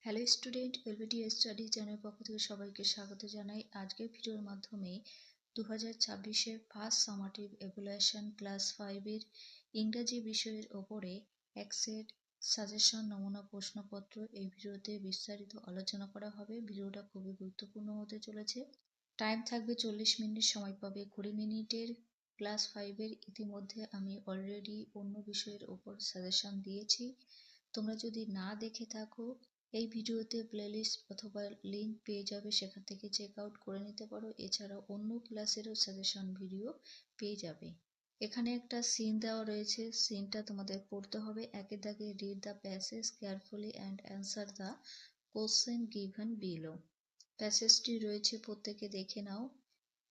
Hello student, LBD study channel পক্ষ থেকে সবাইকে স্বাগত জানাই। আজকের ভিডিওর মাধ্যমে 2026-এর ফার্স্ট সামাটিভ এভালুয়েশন ক্লাস 5-এর ইংরাজি বিষয়ের ওপরে এক সেট সাজেশন নমুনা প্রশ্নপত্র এই ভিডিওতে বিস্তারিত আলোচনা করা হবে। ভিডিওটা খুবই গুরুত্বপূর্ণ হতে চলেছে। টাইম থাকবে 40 মিনিট, সময় পাবে 20 মিনিটের। ক্লাস 5-এর ইতিমধ্যে আমি অলরেডি অন্য বিষয়ের ওপর সাজেশন দিয়েছি। তোমরা যদি না দেখে থাকো, এই ভিডিওতে প্লেলিস্ট অথবা লিঙ্ক পেয়ে যাবে, সেখান থেকে চেক আউট করে নিতে পারো। এছাড়াও অন্য ক্লাসেরও সাজেশন ভিডিও পেয়ে যাবে। এখানে একটা সিন দেওয়া রয়েছে, সিনটা তোমাদের পড়তে হবে। একের দাগে read the passage carefully and answer the question given below. প্যাসেজটি রয়েছে, প্রত্যেকে দেখে নাও।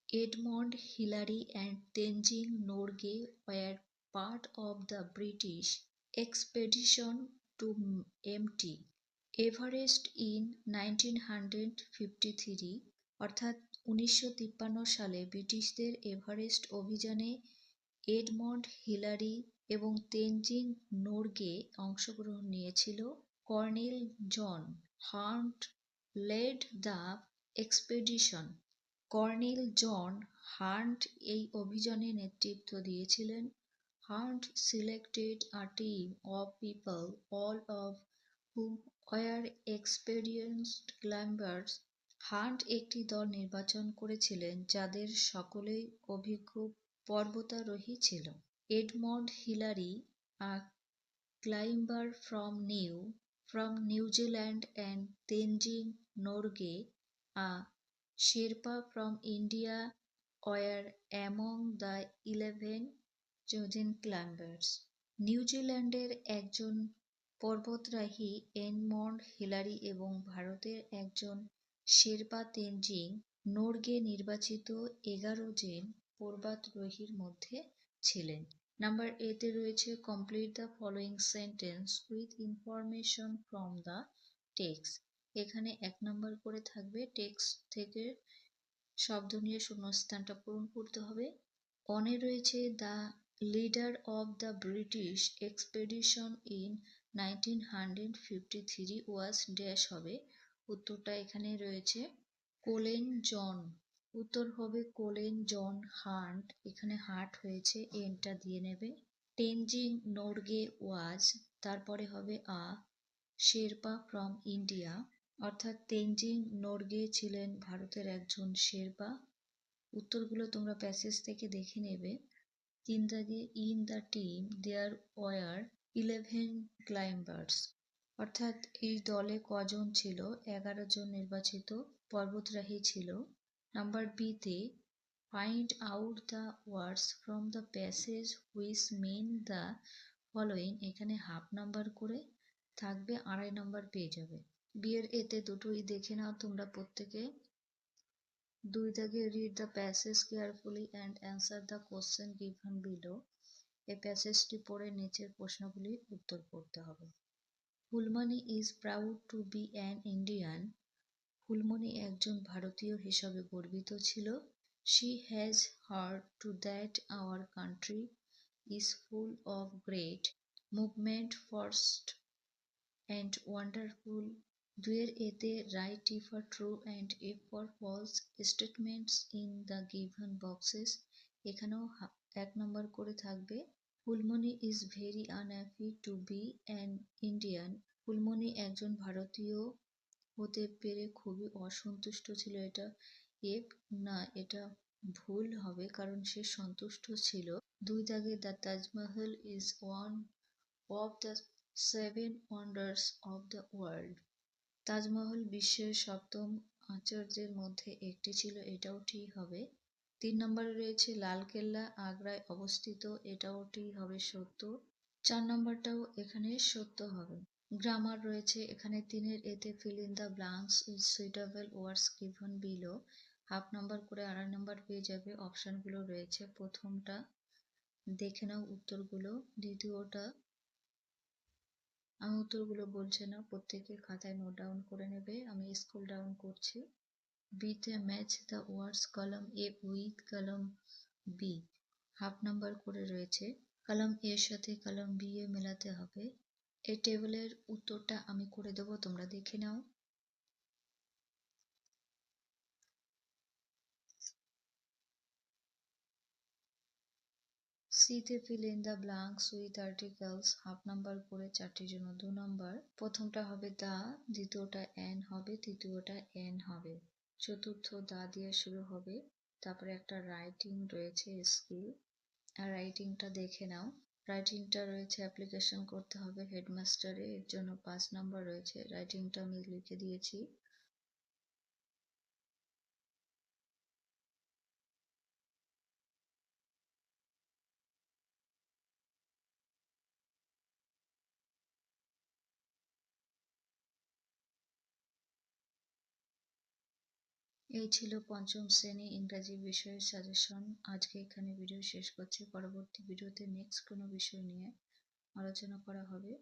Edmund Hillary and Tenzing Norgay were part of the British expedition to MT Everest in 1953, অর্থাৎ 1953 সালে ব্রিটিশদের এভারেস্ট অভিযানে এডমন্ড হিলারি এবং তেনজিং নোরগে অংশগ্রহণ নিয়েছিল। Colonel John Hunt led the expedition. Colonel John Hunt এই অভিযানে নেতৃত্ব দিয়েছিলেন। Hunt selected a team of people all of whom were experienced climbers. Hunt একটি দল নির্বাচন করেছিলেন যাদের সকলেই অভিজ্ঞ পর্বতারোহী ছিল। Edmund Hillary, a climber from New Zealand, and Tenzing Norgay, a Sherpa from India, were among the 11 chosen climbers. নিউজিল্যান্ডের একজন পর্বতারোহী এডমন্ড হিলারি এবং ভারতের একজন শেরপা তেনজিং নোরগে নির্বাচিত 11 জন পর্বতারোহীর মধ্যে ছিলেন। নাম্বার এতে রয়েছে, complete the following sentence with information from the text. এখানে 1 নম্বর করে থাকবে, টেক্সট থেকে শব্দ নিয়ে শূন্যস্থানটা পূরণ করতে হবে। অনে রয়েছে, the leader of the British expedition in 1953 was dash হবে। উত্তরটা এখানে রয়েছে কোলেন জন। উত্তর হবে কোলেন জন হান্ট, এখানে হার্ট হয়েছে, এনটা দিয়ে নেবে। তেনজিং নোরগে ওয়াজ, তারপরে হবে শেরপা ফ্রম ইন্ডিয়া, অর্থাৎ তেনজিং নোরগে ছিলেন ভারতের একজন শেরপা। উত্তরগুলো তোমরা প্যাসেজ থেকে দেখে নেবে। 3 দাগে in the team there were 11 climbers, অর্থাৎ এই দলে কজন ছিল? 11 জন নির্বাচিত পর্বতারোহী ছিল। নাম্বার বিতে find out the words from the passage which mean the following, এখানে হাফ নাম্বার করে থাকবে, 2.5 নাম্বার পেয়ে যাবে। বিয়ের এতে দুটোই দেখে নাও তোমরা প্রত্যেকে। 2 দাগে read the passage carefully and answer the question given below. এই প্যাসেজটি পড়ে নিচের প্রশ্নগুলির উত্তর করতে হবে। Phulmoni is proud to be an Indian. Phulmoni একজন ভারতীয় হিসাবে গর্বিত ছিল। She has heard to that our country is full of great movement first and wonderful. 2 এতে write T for true and F for false statements in the given boxes. এখানেও 1 number করে থাকবে। Phulmoni is very unhappy to be an Indian. Phulmoni একজন ভারতীয় হতে পেরে খুবই অসন্তুষ্ট ছিল। এটা এফ না, এটা ভুল হবে, কারণ সে সন্তুষ্ট ছিল। 2 দাগে the Taj Mahal is one of the 7 wonders of the world. Taj Mahal বিশ্বের 7ম আশ্চর্যের মধ্যে একটি ছিল, এটাও ঠিক হবে। 3 নম্বরে রয়েছে লালকেল্লা আগ্রায় অবস্থিত, এটাও ঠিক হবে, সত্য। 4 নম্বরটাও এখানে সত্য হবে। গ্রামার রয়েছে এখানে 3 এতে fill in the blanks with suitable words given below, half number করে 2.5 নাম্বার পেয়ে যাবে। অপশনগুলো রয়েছে, প্রথমটা দেখে নাও উত্তরগুলো, দ্বিতীয়টা আমি উত্তরগুলো বলছি না, প্রত্যেকে খাতায় নোট ডাউন করে নেবে, আমি স্ক্রল ডাউন করছি। বিতে match the words column A with column B, half number করে রয়েছে। কলাম এর সাথে কলাম বি এ মেলাতে হবে। এই টেবিলের উত্তরটা আমি করে দেব, তোমরা দেখে নাও। সিতে fill in the blanks with articles, half number করে 4টির জন্য 2 নাম্বার। প্রথমটা হবে দা, দ্বিতীয়টা এন হবে, তৃতীয়টা এন হবে, চতুর্থ দা দিয়ে শুরু হবে। তারপরে একটা রাইটিং রয়েছে স্কিল, আর রাইটিংটা দেখে নাও। রাইটিংটা রয়েছে অ্যাপ্লিকেশন করতে হবে হেডমাস্টারে, এর জন্য 5 নাম্বার রয়েছে। রাইটিংটা আমি লিখে দিয়েছি। এই ছিল পঞ্চম শ্রেণী ইংরাজি বিষয়ের সাজেশন। আজকে এখানে ভিডিও শেষ করছি। পরবর্তী ভিডিওতে নেক্সট কোনো বিষয় নিয়ে আলোচনা করা হবে।